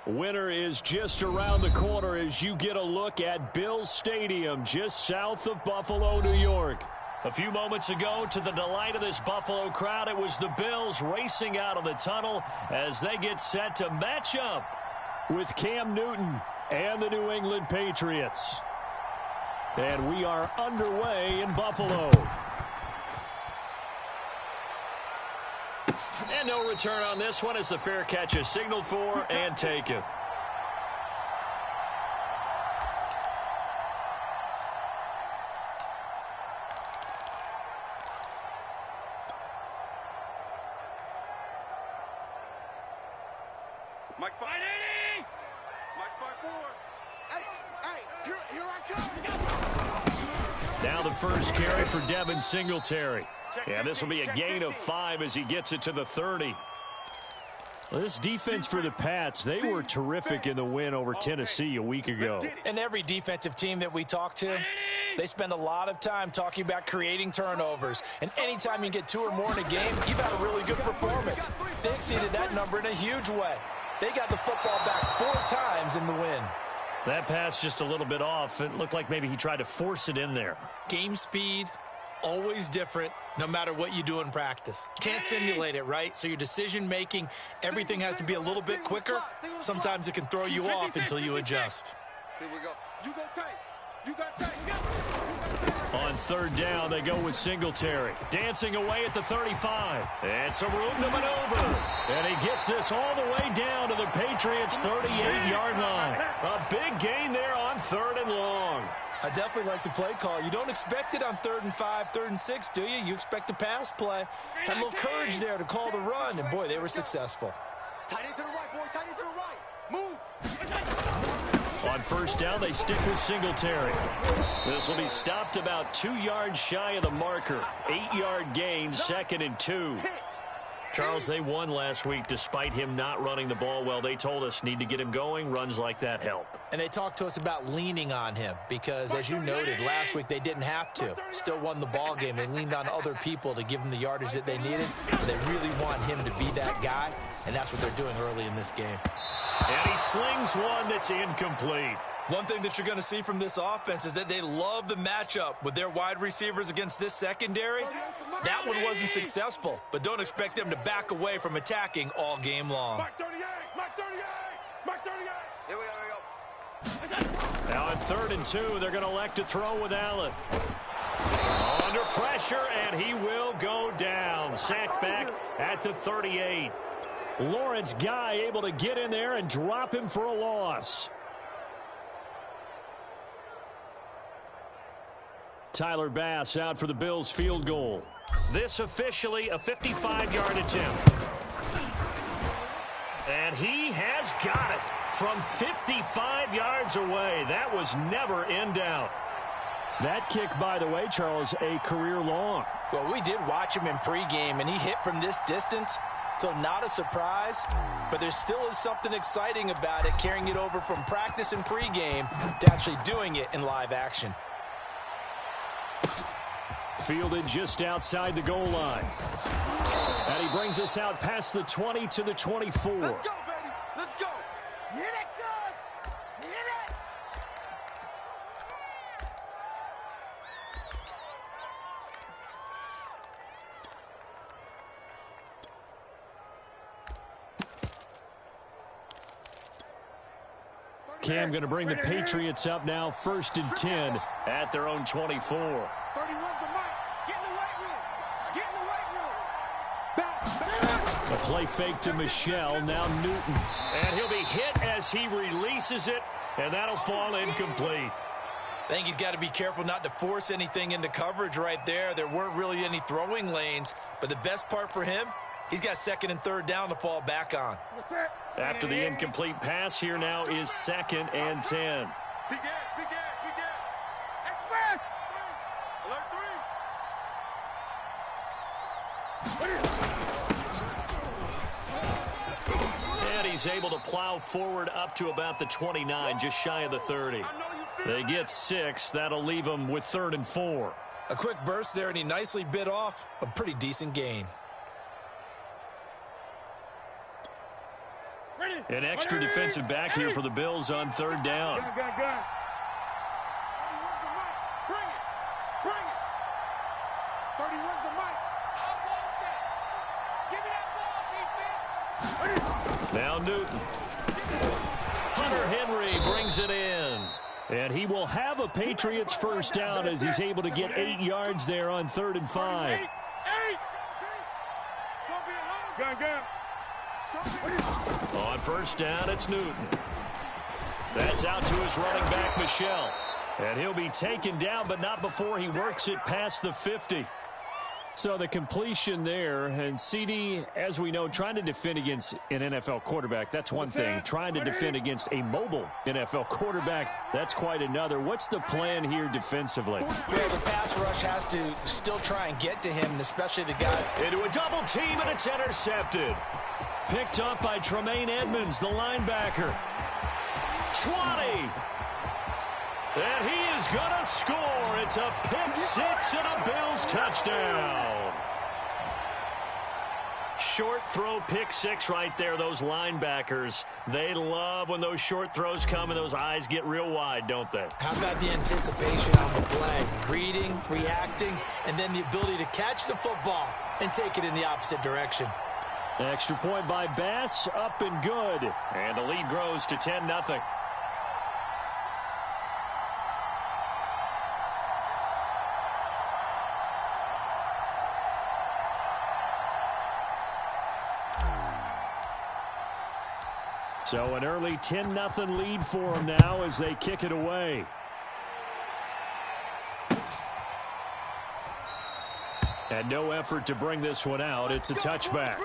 Winter is just around the corner as you get a look at Bills Stadium just south of Buffalo, New York. A few moments ago, to the delight of this Buffalo crowd, it was the Bills racing out of the tunnel as they get set to match up with Cam Newton and the New England Patriots. And we are underway in Buffalo. And no return on this one as the fair catch is signaled for and taken. Mike's 580! Mike's 5-4. Hey, here I come. Now the first carry for Devin Singletary. Yeah, this will be a gain of 5 as he gets it to the 30. Well, this defense for the Pats, they were terrific in the win over Tennessee a week ago. And every defensive team that we talk to, they spend a lot of time talking about creating turnovers. And anytime you get 2 or more in a game, you've had a really good performance. They exceeded that number in a huge way. They got the football back 4 times in the win. That pass just a little bit off. It looked like maybe he tried to force it in there. Game speed, always different, no matter what you do in practice. Can't simulate it, right? So your decision-making, everything has to be a little bit quicker. Sometimes it can throw you off until you adjust. Here we go. You go tight. You got tight. On third down, they go with Singletary. Dancing away at the 35. And some room to maneuver. And he gets this all the way down to the Patriots' 38-yard line. A big gain there on 3rd and long. I definitely like the play call. You don't expect it on 3rd and 5, 3rd and 6, do you? You expect a pass play. Had a little courage there to call the run, and boy, they were successful. Tight end to the right, boy. Tight end to the right. Move. On first down, they stick with Singletary. This will be stopped about 2 yards shy of the marker. 8-yard gain, 2nd and 2. Charles, they won last week despite him not running the ball well. They told us need to get him going. Runs like that help. And they talked to us about leaning on him because, as you noted, last week they didn't have to. Still won the ball game. They leaned on other people to give them the yardage that they needed. But they really want him to be that guy, and that's what they're doing early in this game. And he slings one that's incomplete. One thing that you're going to see from this offense is that they love the matchup with their wide receivers against this secondary. That one wasn't successful, but don't expect them to back away from attacking all game long. Mark 38. Mark 38. Mark 38. Here we go. Now on 3rd and 2, they're going to elect to throw with Allen. Under pressure, and he will go down. Sacked back at the 38. Lawrence Guy able to get in there and drop him for a loss. Tyler Bass out for the Bills field goal. This officially a 55-yard attempt. And he has got it from 55 yards away. That was never in doubt. That kick, by the way, Charles, a career long. Well, we did watch him in pregame, and he hit from this distance, so not a surprise. But there still is something exciting about it, carrying it over from practice and pregame to actually doing it in live action. Fielded just outside the goal line. And he brings us out past the 20 to the 24. Let's go, baby. Let's go. Hit it, cuz. Hit it. Cam going to bring the Patriots up now 1st and 10 at their own 24. 31's the mic. Get in the weight room. Get in the weight room. Back. A play fake to Michelle, now Newton. And he'll be hit as he releases it, and that'll fall incomplete. I think he's got to be careful not to force anything into coverage right there. There weren't really any throwing lanes, but the best part for him, he's got 2nd and 3rd down to fall back on. After the incomplete pass, here now is 2nd and 10. Be good. Express. Alert 3. And he's able to plow forward up to about the 29, just shy of the 30. They get 6. That'll leave them with 3rd and 4. A quick burst there, and he nicely bit off a pretty decent gain. Ready. An extra defensive back here for the Bills on third down. Gun. Where's the mic? Bring it. Bring it. 30, where's the mic? I want that. Give me that ball, defense. Now Newton. Hunter Henry brings it in. And he will have a Patriots first down as he's able to get 8 yards there on 3rd and 5. Gun. On first down, it's Newton. That's out to his running back, Michel. And he'll be taken down, but not before he works it past the 50. So the completion there, and CD, as we know, trying to defend against an NFL quarterback, that's one thing. Trying to defend against a mobile NFL quarterback, that's quite another. What's the plan here defensively? Well, the pass rush has to still try and get to him, and especially the guy. Into a double team, and it's intercepted. Picked up by Tremaine Edmonds, the linebacker. 20. And he is going to score. It's a pick six and a Bills touchdown. Short throw pick six right there. Those linebackers, they love when those short throws come and those eyes get real wide, don't they? How about the anticipation on the play? Reading, reacting, and then the ability to catch the football and take it in the opposite direction. Extra point by Bass, up and good. And the lead grows to 10-0. So an early 10-0 lead for them now as they kick it away. And no effort to bring this one out. It's a touchback.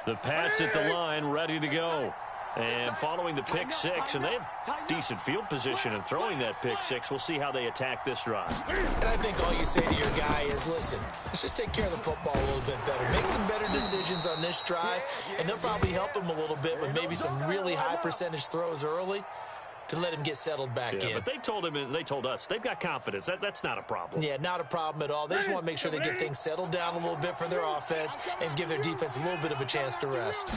The Pats at the line, ready to go. And following the pick six, and they have decent field position in throwing that pick six. We'll see how they attack this drive. And I think all you say to your guy is, listen, let's just take care of the football a little bit better. Make some better decisions on this drive, and they'll probably help him a little bit with maybe some really high percentage throws early to let him get settled back in. But they told him and they told us they've got confidence. That's not a problem. Yeah, not a problem at all. They just want to make sure they get things settled down a little bit for their offense and give their defense a little bit of a chance to rest.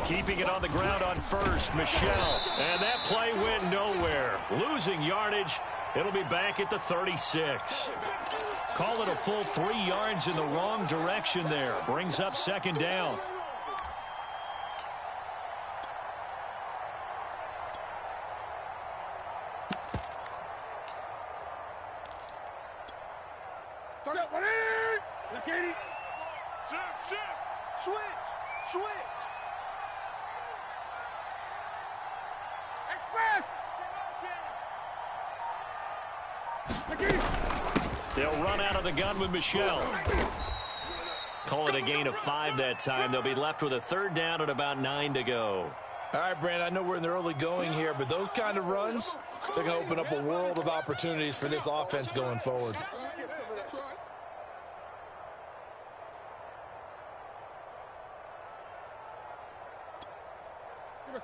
Keeping it on the ground on first, Michel. And that play went nowhere. Losing yardage. It'll be back at the 36. Call it a full 3 yards in the wrong direction there. Brings up second down. They'll run out of the gun with Michel. Call it a gain of 5 that time. They'll be left with a third down and about 9 to go. All right, Brand, I know we're in the early going here, but those kind of runs, they're going to open up a world of opportunities for this offense going forward.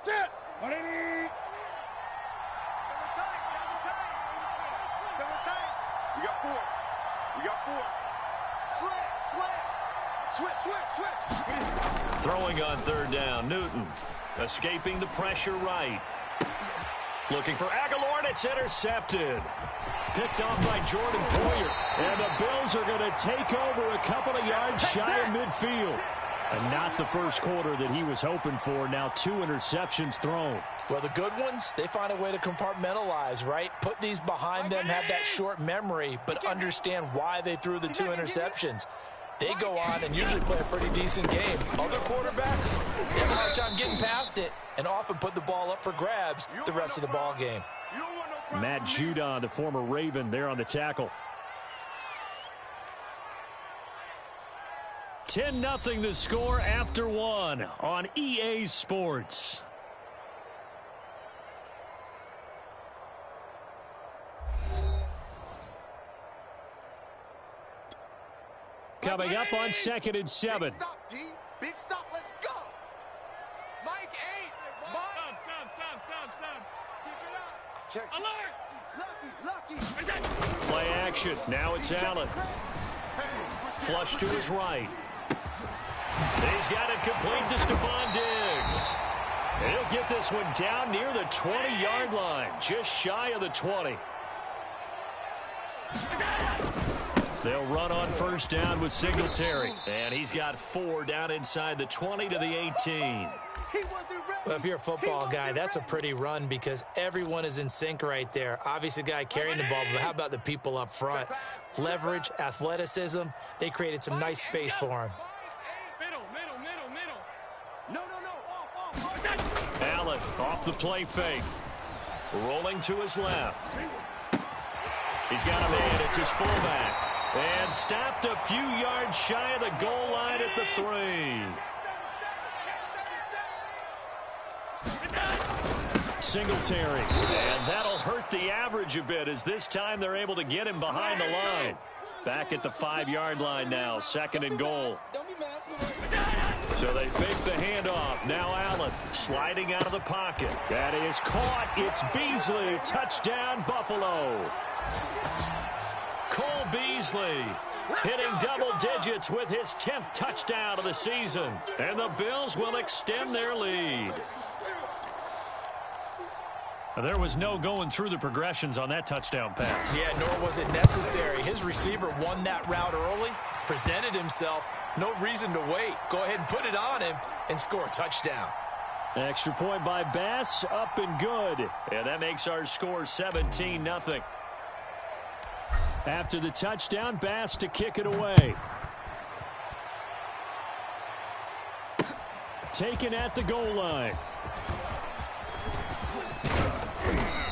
Set. We got 4. Switch. Throwing on third down, Newton. Escaping the pressure right. Looking for Aguilar, and it's intercepted. Picked off by Jordan Poyer. And the Bills are going to take over a couple of yards shy of midfield. And not the first quarter that he was hoping for. Now 2 interceptions thrown. Well, the good ones, they find a way to compartmentalize, right? Put these behind them, have that short memory, but understand why they threw the 2 interceptions. They go on and usually play a pretty decent game. Other quarterbacks, they have a hard time getting past it and often put the ball up for grabs the rest of the ball game. Matt Judon, the former Raven, there on the tackle. 10-0 the score after 1 on EA Sports. Coming up on 2nd and 7. Big stop, D. Big stop, let's go. Mike 8. Mike. Stop. Keep it up. Check. Alert. Lucky. Play action. Now it's Allen. Flush to his right. He's got it complete to Stephon Diggs. He'll get this one down near the 20-yard line, just shy of the 20. They'll run on first down with Singletary. And he's got 4 down inside the 20 to the 18. Well, if you're a football guy, that's a pretty run because everyone is in sync right there. Obviously, the guy carrying the ball, but how about the people up front? Leverage, athleticism, they created some nice space for him. Allen off the play fake. Rolling to his left. He's got a man. It's his fullback. And stopped a few yards shy of the goal line at the 3. Singletary. And that'll hurt the average a bit as this time they're able to get him behind the line. Back at the 5-yard line now. 2nd and goal. So they fake the handoff. Now Allen sliding out of the pocket. That is caught. It's Beasley. Touchdown, Buffalo. Cole Beasley hitting double digits with his 10th touchdown of the season. And the Bills will extend their lead. There was no going through the progressions on that touchdown pass. Yeah, nor was it necessary. His receiver won that route early, presented himself. No reason to wait. Go ahead and put it on him and score a touchdown. Extra point by Bass, up and good. And that makes our score 17-0. After the touchdown, Bass to kick it away. Taken at the goal line.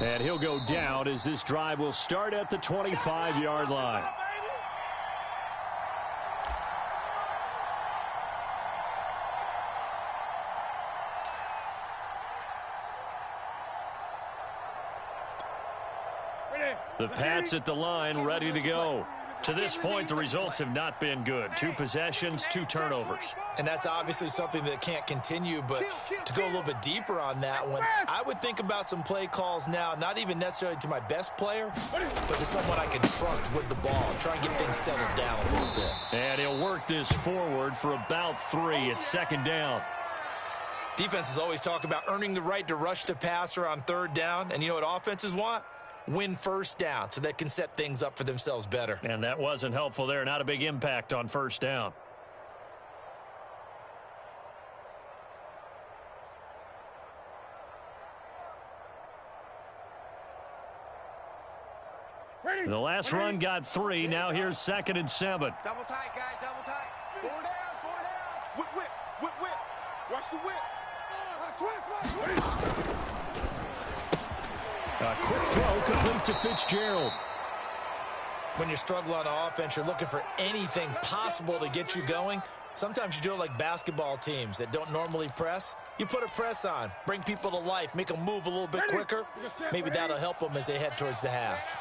And he'll go down as this drive will start at the 25-yard line. The Pats at the line, ready to go. To this point, the results have not been good. 2 possessions, 2 turnovers. And that's obviously something that can't continue, but to go a little bit deeper on that one, I would think about some play calls now, not even necessarily to my best player, but to someone I can trust with the ball. Try and get things settled down a little bit. And he'll work this forward for about 3. It's 2nd down. Defenses always talk about earning the right to rush the passer on 3rd down, and you know what offenses want? Win first down so they can set things up for themselves better. And that wasn't helpful there. Not a big impact on 1st down. The last run got 3. Now here's 2nd and 7. Double tight, guys, double tight. 4 down. Whip. Watch the whip. A quick throw complete to Fitzgerald. When you struggle on offense, you're looking for anything possible to get you going. Sometimes you do it like basketball teams that don't normally press. You put a press on, bring people to life, make them move a little bit quicker. Maybe that'll help them as they head towards the half.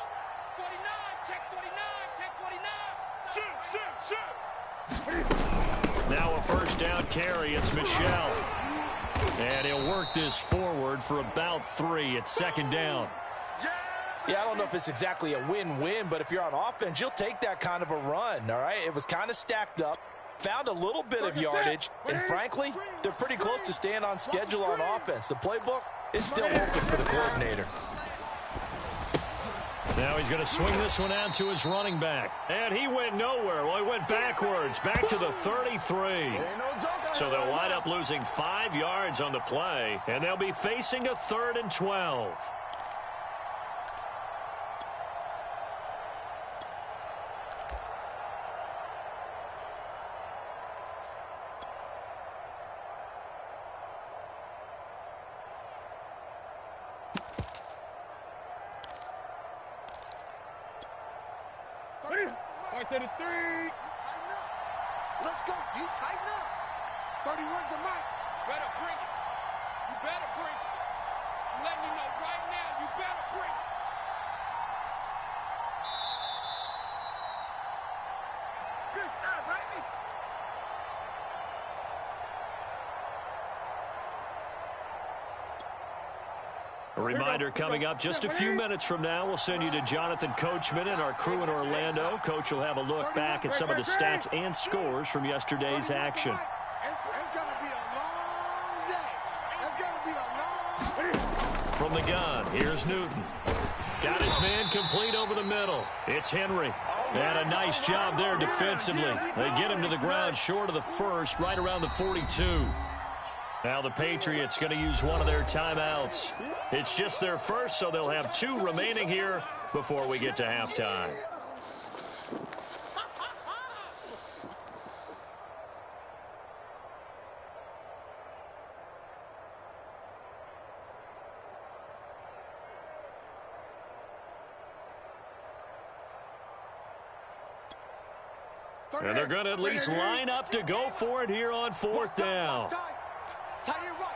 49, check 49. Shoot. Now a 1st down carry. It's Michel. And he'll work this forward for about 3. It's 2nd down. Yeah, I don't know if it's exactly a win-win, but if you're on offense, you'll take that kind of a run, all right? It was kind of stacked up, found a little bit of yardage, and frankly, they're pretty close to staying on schedule on offense. The playbook is still open for the coordinator. Now he's going to swing this one out to his running back. And he went nowhere. Well, he went backwards, back to the 33. So they'll wind up losing 5 yards on the play, and they'll be facing a 3rd and 12. Right there to 3. Let's go. You tighten up. 31's the mic. Better bring it. You better bring it. I'm letting you know right now, you better bring it. Good shot, baby. A reminder coming up just a few minutes from now, we'll send you to Jonathan Coachman and our crew in Orlando. Coach will have a look back at some of the stats and scores from yesterday's action. It's going to be a long day. It's going to be a long... From the gun, here's Newton. Got his man complete over the middle. It's Henry. And a nice job there defensively. They get him to the ground short of the first, right around the 42. Now the Patriots going to use one of their timeouts. It's just their first, so they'll have 2 remaining here before we get to halftime. And they're going to at least line up to go for it here on 4th down. Tight end right.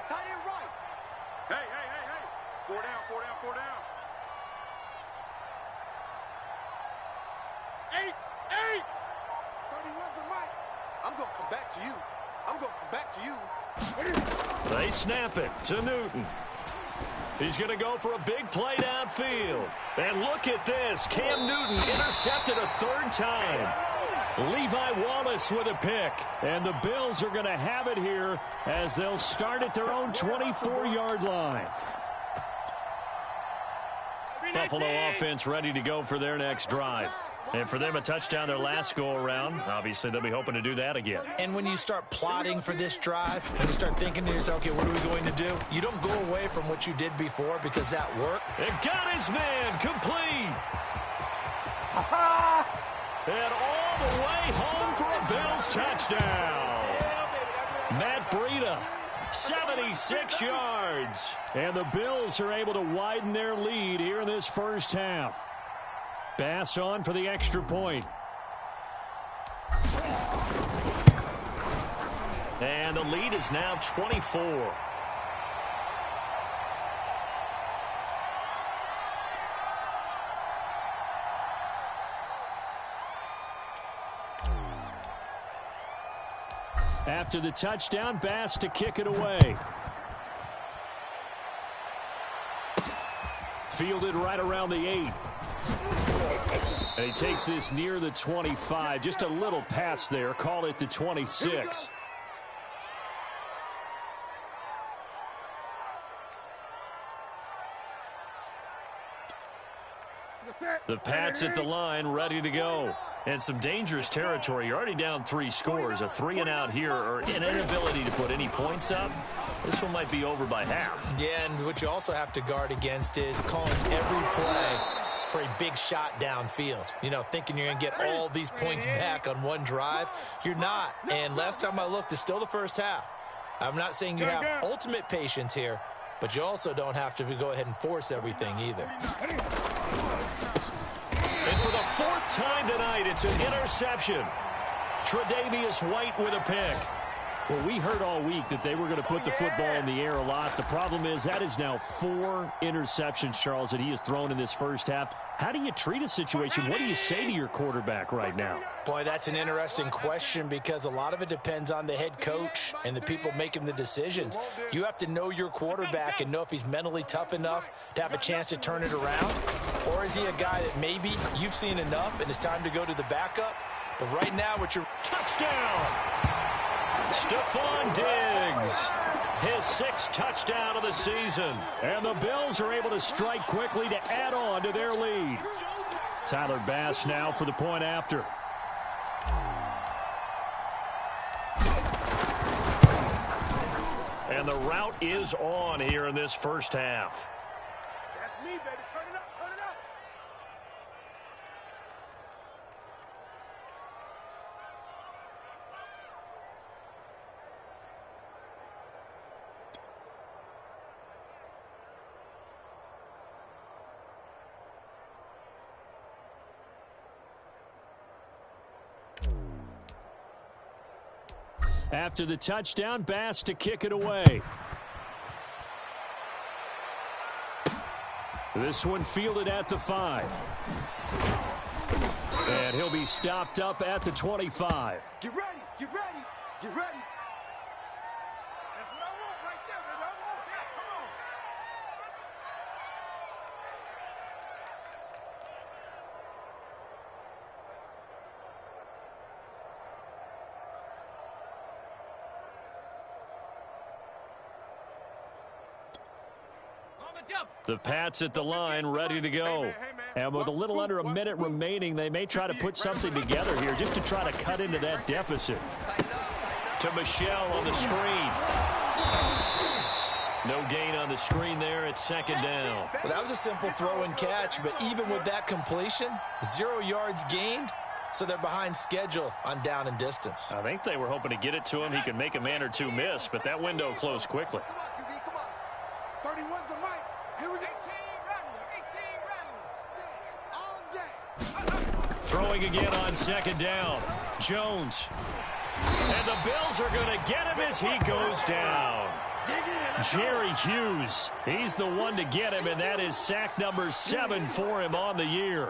Hey. 4 down. 8. 31's the mic. I'm going to come back to you. They snap it to Newton. He's going to go for a big play downfield. And look at this. Cam Newton intercepted a 3rd time. Levi Wallace with a pick. And the Bills are going to have it here as they'll start at their own 24-yard line. Buffalo offense ready to go for their next drive. And for them, a touchdown their last go-around. Obviously, they'll be hoping to do that again. And when you start plotting for this drive, when you start thinking to yourself, okay, what are we going to do? You don't go away from what you did before because that worked. It got his man complete. And all the way home for a Bills touchdown. Matt Breida, 76 yards. And the Bills are able to widen their lead here in this first half. Bass on for the extra point. And the lead is now 24. After the touchdown, Bass to kick it away. Fielded right around the 8. And he takes this near the 25. Just a little pass there. Call it the 26. The Pats at the line, ready to go. And some dangerous territory. You're already down 3 scores. A 3-and-out here, or an inability to put any points up. This one might be over by half. Yeah, and what you also have to guard against is calling every play for a big shot downfield. You know, thinking you're going to get all these points back on one drive. You're not. And last time I looked, it's still the first half. I'm not saying you have ultimate patience here, but you also don't have to go ahead and force everything either. And for the 4th time tonight, it's an interception. Tre'Davious White with a pick. Well, we heard all week that they were going to put the football in the air a lot. The problem is that is now 4 interceptions, Charles, that he has thrown in this first half. How do you treat a situation? What do you say to your quarterback right now? Boy, that's an interesting question because a lot of it depends on the head coach and the people making the decisions. You have to know your quarterback and know if he's mentally tough enough to have a chance to turn it around. Or is he a guy that maybe you've seen enough and it's time to go to the backup? But right now, with your touchdown, Stephon Diggs, his 6th touchdown of the season. And the Bills are able to strike quickly to add on to their lead. Tyler Bass now for the point after. And the route is on here in this first half. That's me, baby. Turn it up. After the touchdown, Bass to kick it away. This one fielded at the 5. And he'll be stopped up at the 25. Get ready. That's what I want right there, baby. I want that. Come on. The Pats at the line, ready to go. And with a little under a minute remaining, they may try to put something together here just to try to cut into that deficit. To Michelle on the screen. No gain on the screen there. It's second down. Well, that was a simple throw and catch, but even with that completion, 0 yards gained, so they're behind schedule on down and distance. I think they were hoping to get it to him. He could make a man or two miss, but that window closed quickly. Come on, QB, come on. 31's the mic. Here we go. 18 Rattler, all day. Throwing again on second down. Jones. And the Bills are going to get him as he goes down. Jerry Hughes, he's the one to get him, and that is sack number 7 for him on the year.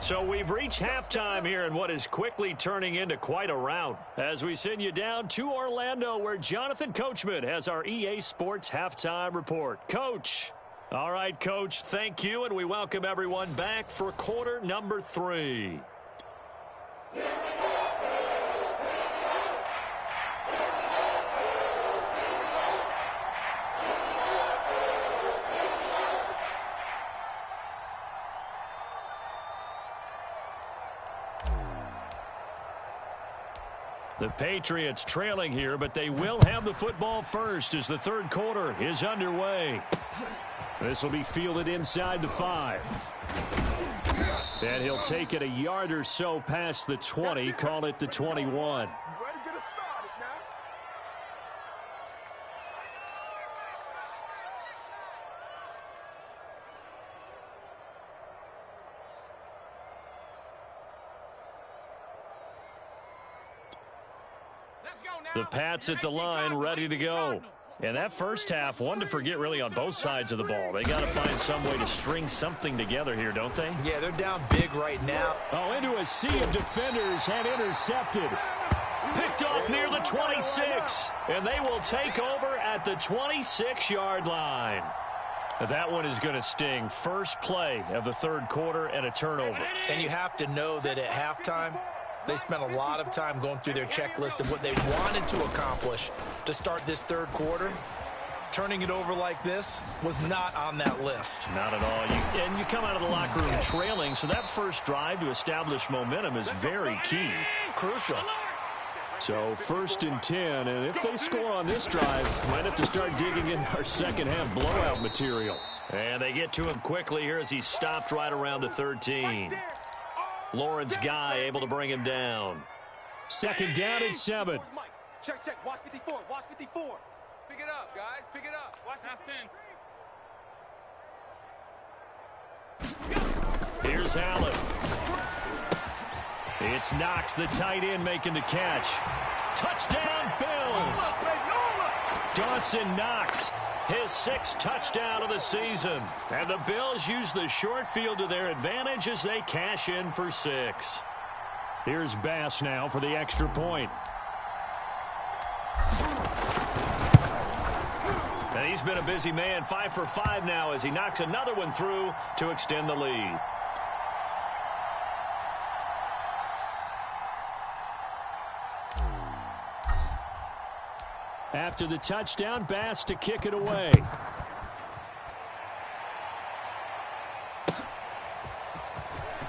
So we've reached halftime here in what is quickly turning into quite a rout as we send you down to Orlando where Jonathan Coachman has our EA Sports halftime report. Coach. All right, Coach, thank you, and we welcome everyone back for quarter number 3. The Patriots trailing here, but they will have the football first as the third quarter is underway. This will be fielded inside the 5. And he'll take it a yard or so past the 20, call it the 21. The Pats at the line, ready to go. And that first half, one to forget really on both sides of the ball. They got to find some way to string something together here, don't they? Yeah, they're down big right now. Oh, into a sea of defenders and intercepted. Picked off near the 26. And they will take over at the 26-yard line. That one is going to sting. First play of the third quarter and a turnover. And you have to know that at halftime, they spent a lot of time going through their checklist of what they wanted to accomplish to start this third quarter. Turning it over like this was not on that list. Not at all. And you come out of the locker room trailing, so that first drive to establish momentum is very key. Crucial. So 1st and 10, and if they score on this drive, might have to start digging in our second half blowout material. And they get to him quickly here as he stopped right around the 13. Lawrence Guy able to bring him down. Second down and 7. Check, check. Watch 54. Watch 54. Pick it up, guys. Pick it up. Watch half 10. Here's Allen. It's Knox, the tight end, making the catch. Touchdown, Bills. Dawson Knox, his 6th touchdown of the season. And the Bills use the short field to their advantage as they cash in for 6. Here's Bass now for the extra point. And he's been a busy man, 5 for 5 now as he knocks another one through to extend the lead. After the touchdown, Bass to kick it away.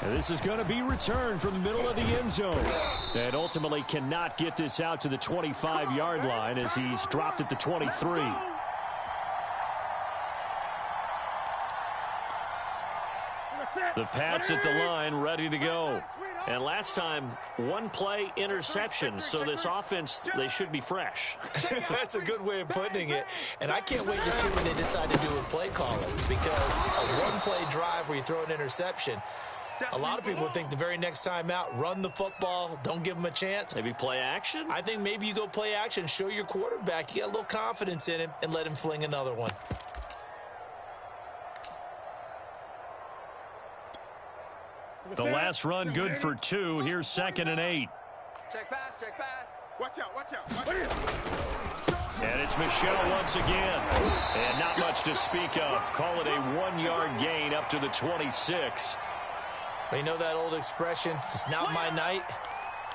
And this is going to be returned from the middle of the end zone. And ultimately cannot get this out to the 25-yard line as he's dropped at the 23. The Pats at the line, ready to go. And last time, 1 play interception. So this offense, they should be fresh. That's a good way of putting it. And I can't wait to see what they decide to do with play calling. Because a 1-play drive where you throw an interception, a lot of people think the very next time out, run the football, don't give them a chance. Maybe play action? I think maybe you go play action, show your quarterback you got a little confidence in him, and let him fling another one. The last run good for 2. Here's 2nd and 8. Check pass, check pass. Watch out, watch out. Watch out. And it's Michelle once again. And not much to speak of. Call it a 1-yard gain up to the 26. You know that old expression, it's not my night?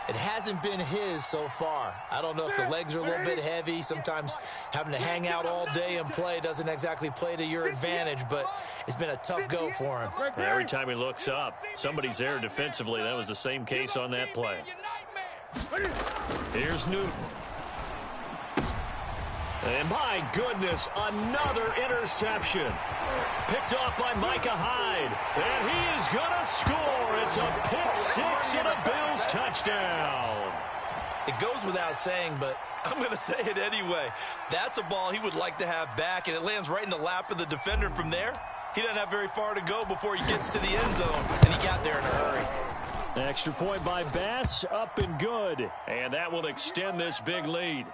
It hasn't been his so far. I don't know if the legs are a little bit heavy. Sometimes having to hang out all day and play doesn't exactly play to your advantage, but it's been a tough go for him. Every time he looks up, somebody's there defensively. That was the same case on that play. Here's Newton. And my goodness, another interception. Picked off by Micah Hyde. And he is going to score. It's a pick six and a Bills touchdown. It goes without saying, but I'm going to say it anyway. That's a ball he would like to have back, and it lands right in the lap of the defender. From there, he doesn't have very far to go before he gets to the end zone, and he got there in a hurry. Extra point by Bass, up and good. And that will extend this big lead.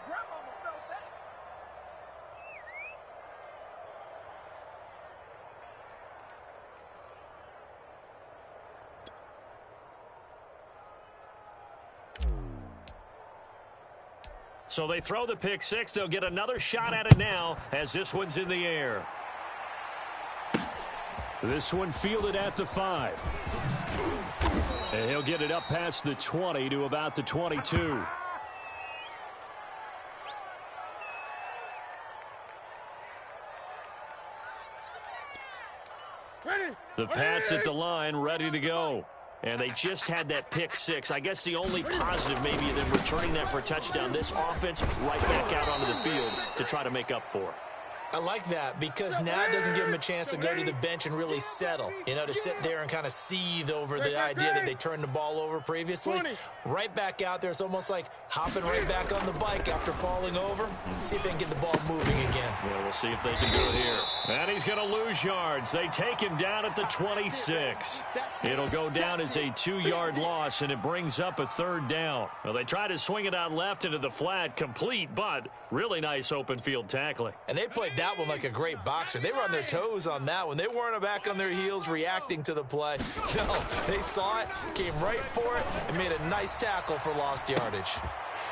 So they throw the pick six. They'll get another shot at it now as this one's in the air. This one fielded at the 5. And he'll get it up past the 20 to about the 22. The Pats at the line, ready to go. And they just had that pick six. I guess the only positive maybe than returning that for a touchdown. This offense right back out onto the field to try to make up for it. I like that because now it doesn't give him a chance to go to the bench and really settle, you know, to sit there and kind of seethe over the idea that they turned the ball over previously. Right back out there. It's almost like hopping right back on the bike after falling over. See if they can get the ball moving again. Yeah, we'll see if they can do it here. And he's going to lose yards. They take him down at the 26. It'll go down as a 2-yard loss, and it brings up a 3rd down. Well, they try to swing it out left into the flat, complete, but really nice open field tackling. And they played that one like a great boxer. They were on their toes on that one. They weren't back on their heels reacting to the play. No, they saw it, came right for it, and made a nice tackle for lost yardage.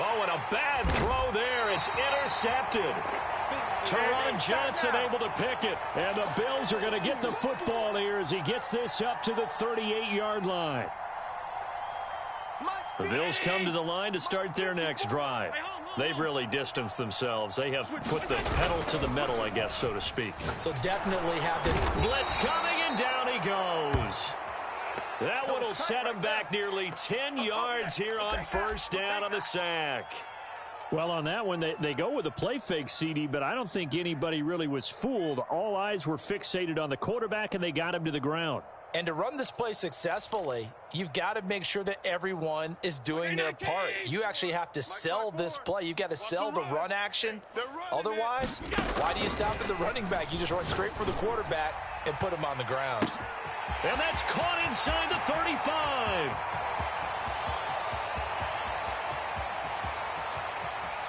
Oh, and a bad throw there. It's intercepted. Teron Johnson able to pick it. And the Bills are going to get the football here as he gets this up to the 38-yard line. The Bills come to the line to start their next drive. They've really distanced themselves. They have put the pedal to the metal, I guess, so to speak. So definitely have the blitz coming, and down he goes. That one will set him back nearly 10 yards here on 1st down on the sack. Well, on that one, they go with a play fake, CD, but I don't think anybody really was fooled. All eyes were fixated on the quarterback, and they got him to the ground. And to run this play successfully, you've got to make sure that everyone is doing their part. You actually have to sell this play. You've got to sell the run action. Otherwise, why do you stop at the running back? You just run straight for the quarterback and put him on the ground. And that's caught inside the 35.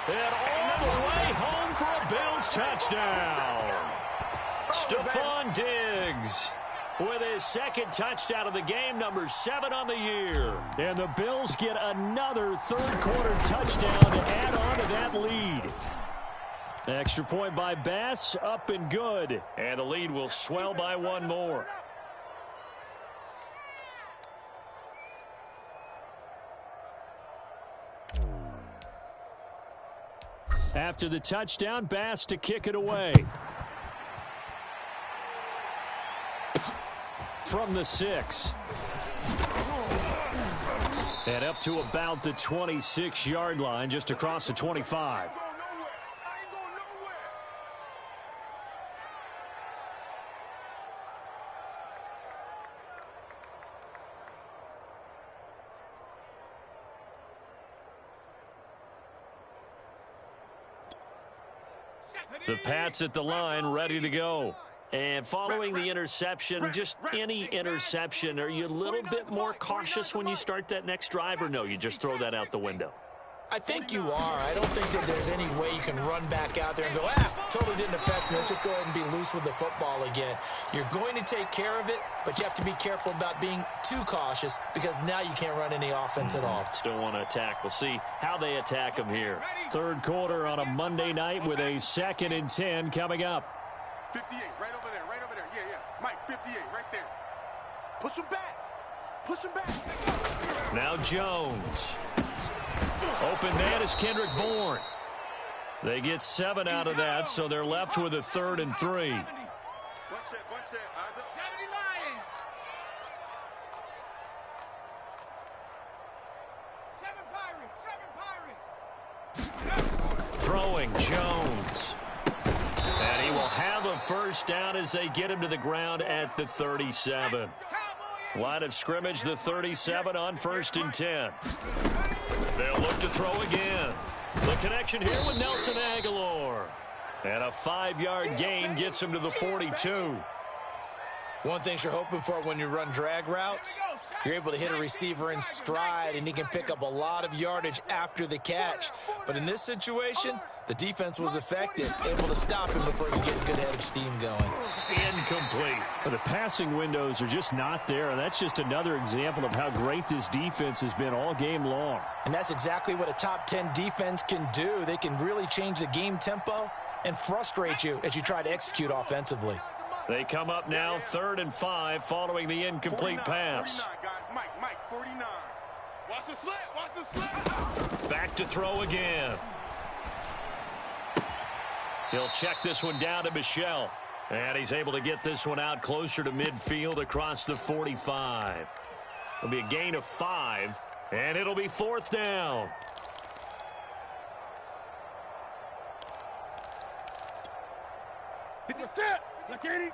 And all the way home for a Bills touchdown. Stephon Diggs with his 2nd touchdown of the game, number 7 on the year. And the Bills get another 3rd quarter touchdown to add on to that lead. Extra point by Bass, up and good. And the lead will swell by 1 more. After the touchdown, Bass to kick it away. From the 6. And up to about the 26-yard line, just across the 25. The Pats at the line, ready to go. And following the interception, just any interception, are you a little bit more cautious when you start that next drive, or no, you just throw that out the window? I think you are. I don't think that there's any way you can run back out there and go, totally didn't affect me. Let's just go ahead and be loose with the football again. You're going to take care of it, but you have to be careful about being too cautious because now you can't run any offense at all. Still want to attack. We'll see how they attack them here. 3rd quarter on a Monday night with a 2nd and 10 coming up. 58, right over there, right over there. Yeah, Mike, 58, right there. Push him back. Push him back. Now Jones. Open man is Kendrick Bourne. They get 7 out of that, so they're left with a 3rd and 3. One set. 70 Lions. 7 Pirates. Throwing Jones. And he will have a first down as they get him to the ground at the 37. Line of scrimmage, the 37 on 1st and 10. They'll look to throw again. The connection here with Nelson Aguilar. And a 5-yard gain gets him to the 42. One thing you're hoping for when you run drag routes, you're able to hit a receiver in stride, and he can pick up a lot of yardage after the catch. But in this situation, the defense was effective, able to stop him before he could get a good head of steam going. Incomplete. But the passing windows are just not there, and that's just another example of how great this defense has been all game long. And that's exactly what a top 10 defense can do. They can really change the game tempo and frustrate you as you try to execute offensively. They come up now 3rd and 5 following the incomplete pass. 49, guys. Mike, 49. Watch the slant. Back to throw again. He'll check this one down to Michel. And he's able to get this one out closer to midfield across the 45. It'll be a gain of 5, and it'll be 4th down. Hit the set. They're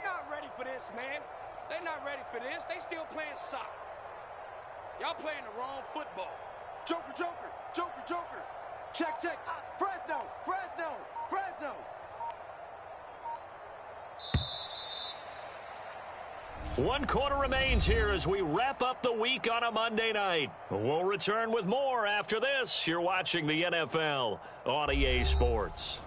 not ready for this, man. They're not ready for this. They still playing soccer. Y'all playing the wrong football. Joker. Check. Fresno. 1 quarter remains here as we wrap up the week on a Monday night. We'll return with more after this. You're watching the NFL on EA Sports.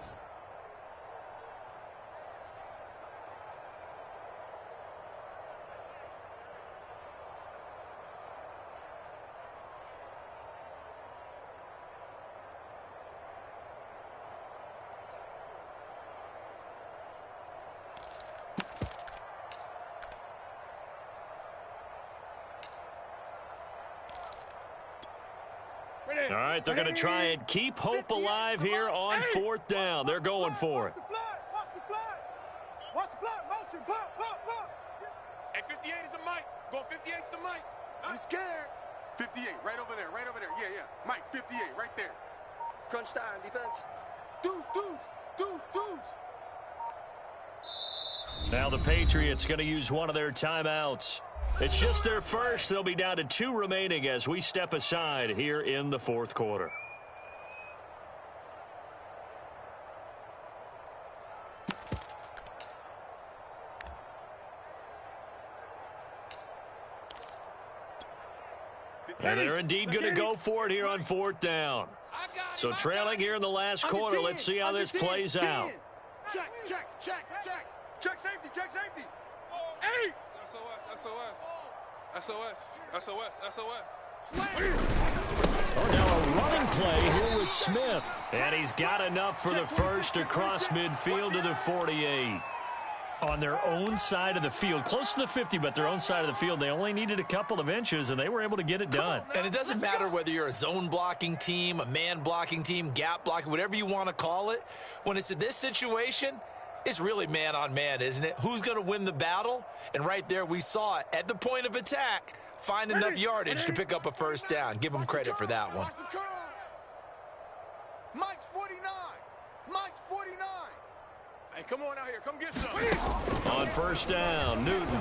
All right, they're going to try and keep hope alive here on 4th down. They're going for it. Watch the flat. Motion. Pop. Hey, 58 is the mic. Going 58 is the mic. You scared? 58, right over there. Yeah. Mike, 58, right there. Crunch time, defense. Deuce. Now the Patriots going to use one of their timeouts. It's just their first. They'll be down to 2 remaining as we step aside here in the 4th quarter. And they're indeed going to go for it here on 4th down. So trailing here in the last quarter. Let's see how this plays out. Check. Check safety. Hey! SOS. Oh, now a running play here with Smith. And he's got enough for the first across midfield to the 48. On their own side of the field, close to the 50, but their own side of the field. They only needed a couple of inches, and they were able to get it done. And it doesn't matter whether you're a zone blocking team, a man blocking team, gap blocking, whatever you want to call it. When it's in this situation, it's really man on man, isn't it? Who's going to win the battle? And right there, we saw it. At the point of attack, find enough yardage to pick up a first down. Give them credit for that one. Mike's 49. Hey, come on out here. Come get some. On first down, Newton.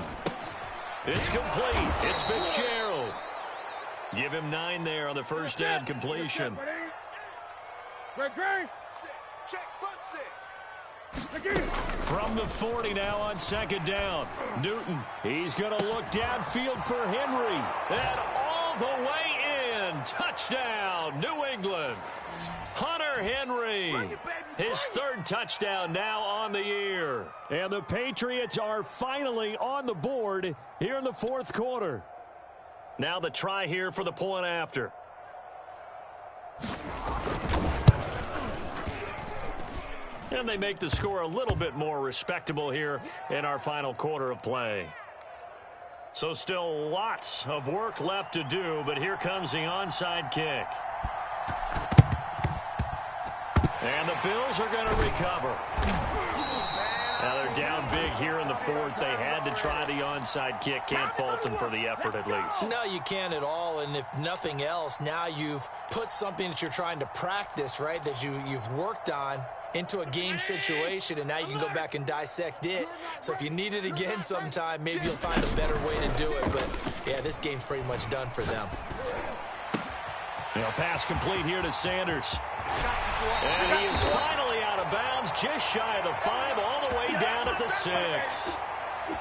It's complete. It's Fitzgerald. Give him 9 there on the first down completion. Great. Check, From the 40 now on 2nd down. Newton, he's going to look downfield for Henry. And all the way in. Touchdown, New England. Hunter Henry, his 3rd touchdown now on the year. And the Patriots are finally on the board here in the 4th quarter. Now the try here for the point after. And they make the score a little bit more respectable here in our final quarter of play. So still lots of work left to do, but here comes the onside kick. And the Bills are going to recover. Now they're down big here in the fourth. They had to try the onside kick. Can't fault them for the effort at least. No, you can't at all. And if nothing else, now you've put something that you're trying to practice, right, that you've worked on into a game situation, and now you can go back and dissect it. So if you need it again sometime, maybe you'll find a better way to do it. But, yeah, this game's pretty much done for them. Pass complete here to Sanders. And he is finally out of bounds, just shy of the 5, all the way down at the 6.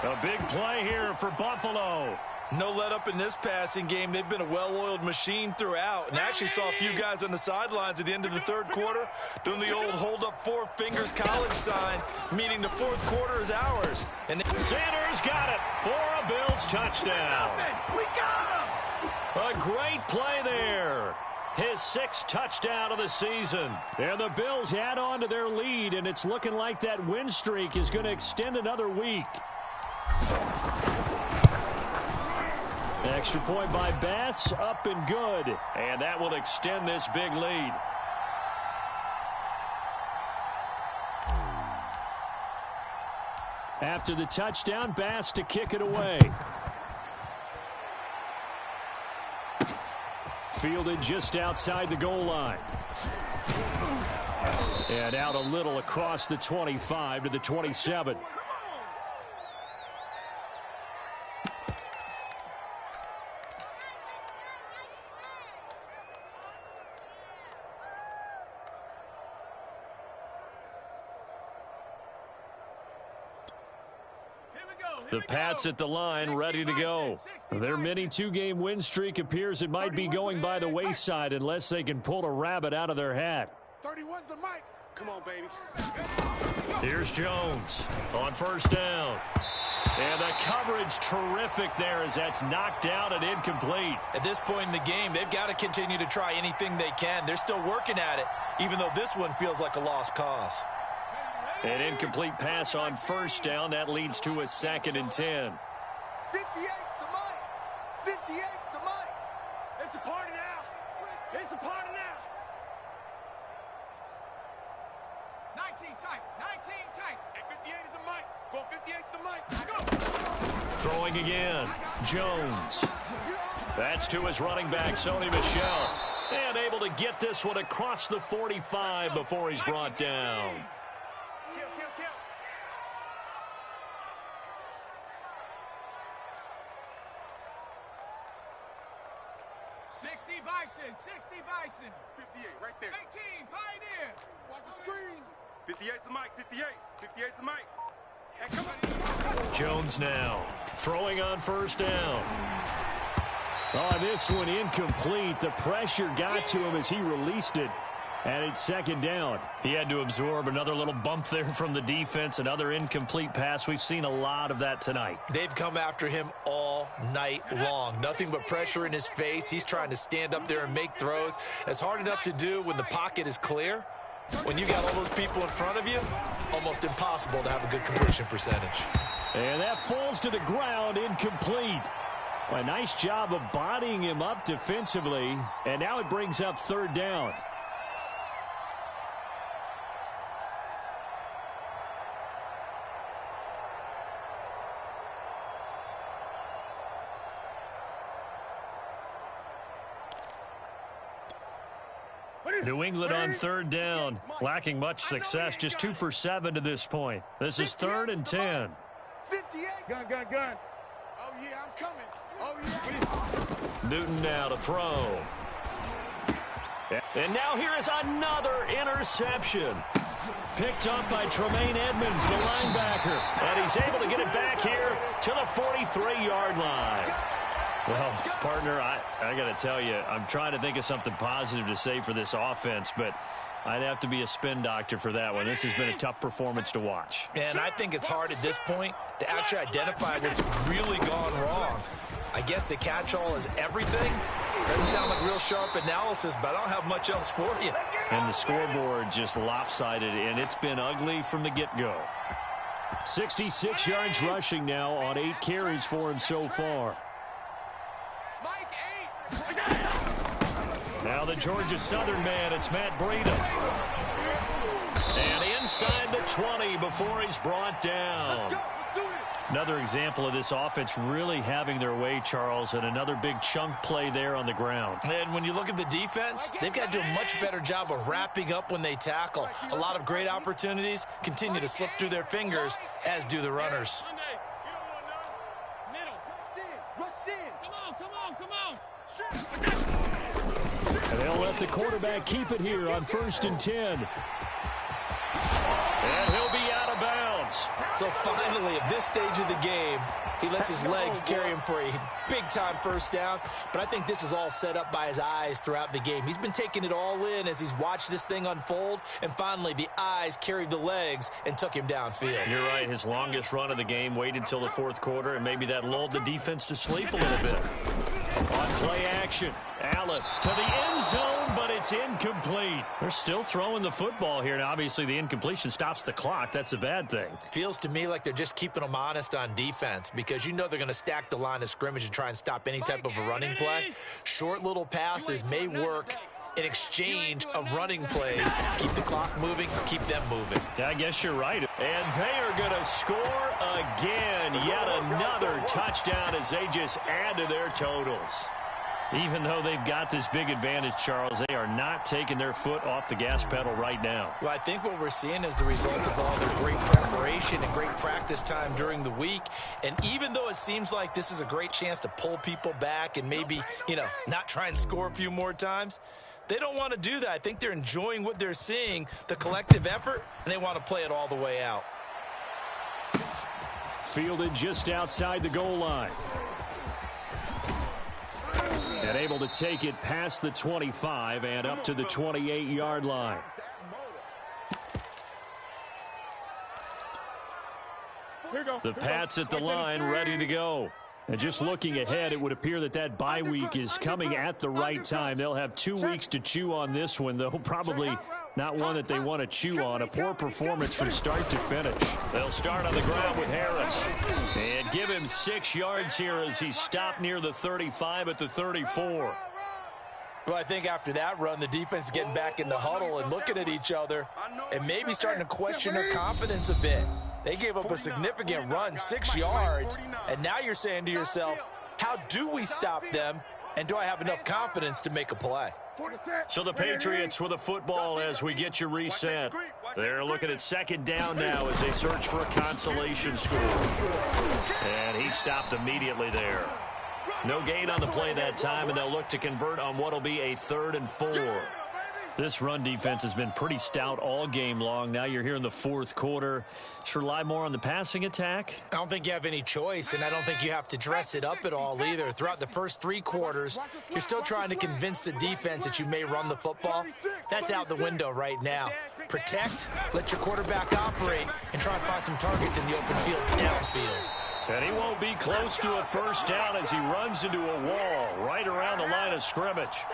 A big play here for Buffalo. No let up in this passing game. They've been a well-oiled machine throughout. And I actually saw a few guys on the sidelines at the end of the third quarter doing the old hold up 4 fingers college sign, meaning the fourth quarter is ours. And Sanders got it for a Bills touchdown. We got him! A great play there. His 6th touchdown of the season. And the Bills add on to their lead, and it's looking like that win streak is going to extend another week. Extra point by Bass, up and good. And that will extend this big lead. After the touchdown, Bass to kick it away. Fielded just outside the goal line. And out a little across the 25 to the 27. The Pats at the line, ready to go. Their mini 2-game win streak appears it might be going by the wayside unless they can pull a rabbit out of their hat. 31's the mic. Come on, baby. Here's Jones on first down. And the coverage terrific there as that's knocked down and incomplete. at this point in the game, they've got to continue to try anything they can. They're still working at it, even though this one feels like a lost cause. An incomplete pass on first down. That leads to a 2nd and 10. 58's the mic. 58's the mic. It's a party now. It's a party now. 19 tight. 19 tight. Hey, 58 is the mic. Go 58's the mic. Go. Throwing again. Jones. That's to his running back, Sony Michel. And able to get this one across the 45 before he's brought down. Kill. 60 Bison. 58 right there. 18 Pioneer. Watch the screen. 58's the mic. 58's the mic. Hey, come on. Jones now throwing on first down. Oh, this one incomplete. The pressure got to him as he released it. And it's 2nd down. He had to absorb another little bump there from the defense. Another incomplete pass. We've seen a lot of that tonight. They've come after him all night long. Nothing but pressure in his face. He's trying to stand up there and make throws. It's hard enough to do when the pocket is clear. When you got all those people in front of you, almost impossible to have a good completion percentage. And that falls to the ground, incomplete. A nice job of bodying him up defensively. And now it brings up 3rd down. New England on 3rd down, lacking much success, just 2 for 7 to this point. This is 3rd and 10. 58. Gun. Oh, yeah, I'm coming. Oh, yeah. Newton now to throw. And now here is another interception. Picked up by Tremaine Edmonds, the linebacker. And he's able to get it back here to the 43-yard line. Well, partner, I got to tell you, I'm trying to think of something positive to say for this offense, but I'd have to be a spin doctor for that one. This has been a tough performance to watch. And I think it's hard at this point to actually identify what's really gone wrong. I guess the catch-all is everything. Doesn't sound like real sharp analysis, but I don't have much else for you. And the scoreboard just lopsided, and it's been ugly from the get-go. 66 yards rushing now on 8 carries for him so far. Now the Georgia Southern man, it's Matt Breida. And inside the 20 before he's brought down. Another example of this offense really having their way, Charles, and another big chunk play there on the ground. And when you look at the defense, they've got to do a much better job of wrapping up when they tackle. A lot of great opportunities continue to slip through their fingers, as do the runners. And they'll let the quarterback keep it here on 1st and 10. And he'll be out of bounds. So finally, at this stage of the game, he lets his legs carry him for a big-time first down. But I think this is all set up by his eyes throughout the game. He's been taking it all in as he's watched this thing unfold. And finally, the eyes carried the legs and took him downfield. You're right. His longest run of the game waited until the 4th quarter, and maybe that lulled the defense to sleep a little bit. On play action, Allen to the end zone, but it's incomplete. They're still throwing the football here, and obviously the incompletion stops the clock. That's the bad thing. Feels to me like they're just keeping them honest on defense because you know they're going to stack the line of scrimmage and try and stop any type of a running play. Short little passes may work in exchange of running plays. Keep the clock moving, keep them moving. I guess you're right. And they are going to score again. Yet another touchdown as they just add to their totals. Even though they've got this big advantage, Charles, they are not taking their foot off the gas pedal right now. Well, I think what we're seeing is the result of all their great preparation and great practice time during the week. And even though it seems like this is a great chance to pull people back and maybe, not try and score a few more times, they don't want to do that. I think they're enjoying what they're seeing, the collective effort, and they want to play it all the way out. Fielded just outside the goal line. And able to take it past the 25 and up to the 28-yard line. The Pats at the line, ready to go. And just looking ahead, it would appear that bye week is coming at the right time. They'll have 2 weeks to chew on this one, though. Probably not one that they want to chew on. A poor performance from start to finish. They'll start on the ground with Harris. And give him 6 yards here as he's stopped near the 35 at the 34. Well, I think after that run, the defense is getting back in the huddle and looking at each other and maybe starting to question their confidence a bit. They gave up a significant run, 6 yards, and now you're saying to yourself, how do we stop them, and do I have enough confidence to make a play? So the Patriots with a football as we get you reset. They're looking at 2nd down now as they search for a consolation score. And he stopped immediately there. No gain on the play that time, and they'll look to convert on what will be a 3rd and 4. This run defense has been pretty stout all game long. Now you're here in the 4th quarter. Just rely more on the passing attack. I don't think you have any choice, and I don't think you have to dress it up at all either. Throughout the first 3 quarters, you're still trying to convince the defense that you may run the football. That's out the window right now. Protect, let your quarterback operate, and try and find some targets in the open field downfield. And he won't be close to a first down as he runs into a wall right around the line of scrimmage.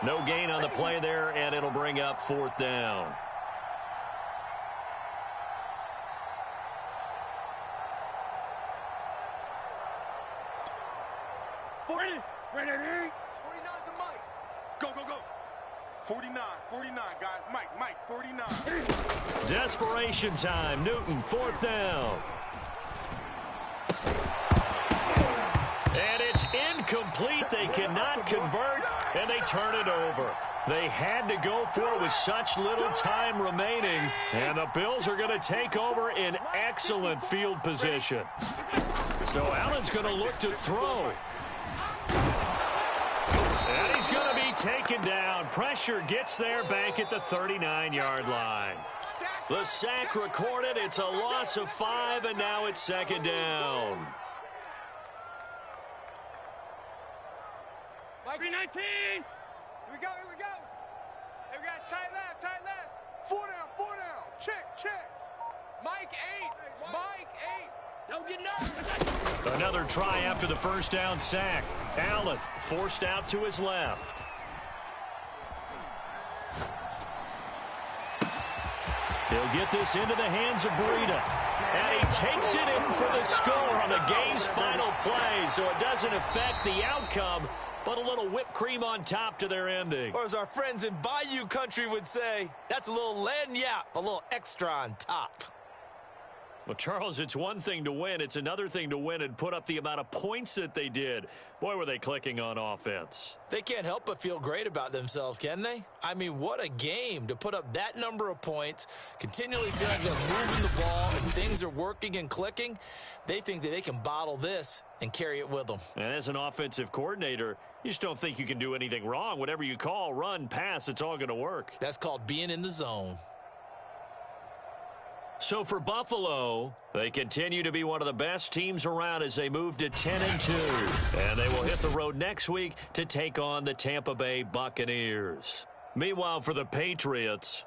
No gain on the play there, and it'll bring up 4th down. Ready. 49's the mic. Go. 49, guys. Mike, 49. Desperation time. Newton, 4th down. And it's incomplete. They cannot convert, and they turn it over. They had to go for it with such little time remaining, and the Bills are going to take over in excellent field position. So Allen's going to look to throw. And he's going to be taken down. Pressure gets there back at the 39-yard line. The sack recorded. It's a loss of 5, and now it's 2nd down. Mike, 319. Here we go. Hey, we got tight left. 4 down. Check. Mike 8. Don't get knocked. Another try after the first down sack. Allen forced out to his left. He'll get this into the hands of Breida. And he takes it in for the score on the game's final play, so it doesn't affect the outcome, but a little whipped cream on top to their ending. Or as our friends in Bayou country would say, that's a little lagniappe, a little extra on top. Well, Charles, it's one thing to win. It's another thing to win and put up the amount of points that they did. Boy, were they clicking on offense. They can't help but feel great about themselves, can they? I mean, what a game to put up that number of points, continually feel like they're moving the ball and things are working and clicking. They think that they can bottle this and carry it with them. And as an offensive coordinator, you just don't think you can do anything wrong. Whatever you call, run, pass, it's all going to work. That's called being in the zone. So for Buffalo, they continue to be one of the best teams around as they move to 10-2. And they will hit the road next week to take on the Tampa Bay Buccaneers. Meanwhile, for the Patriots,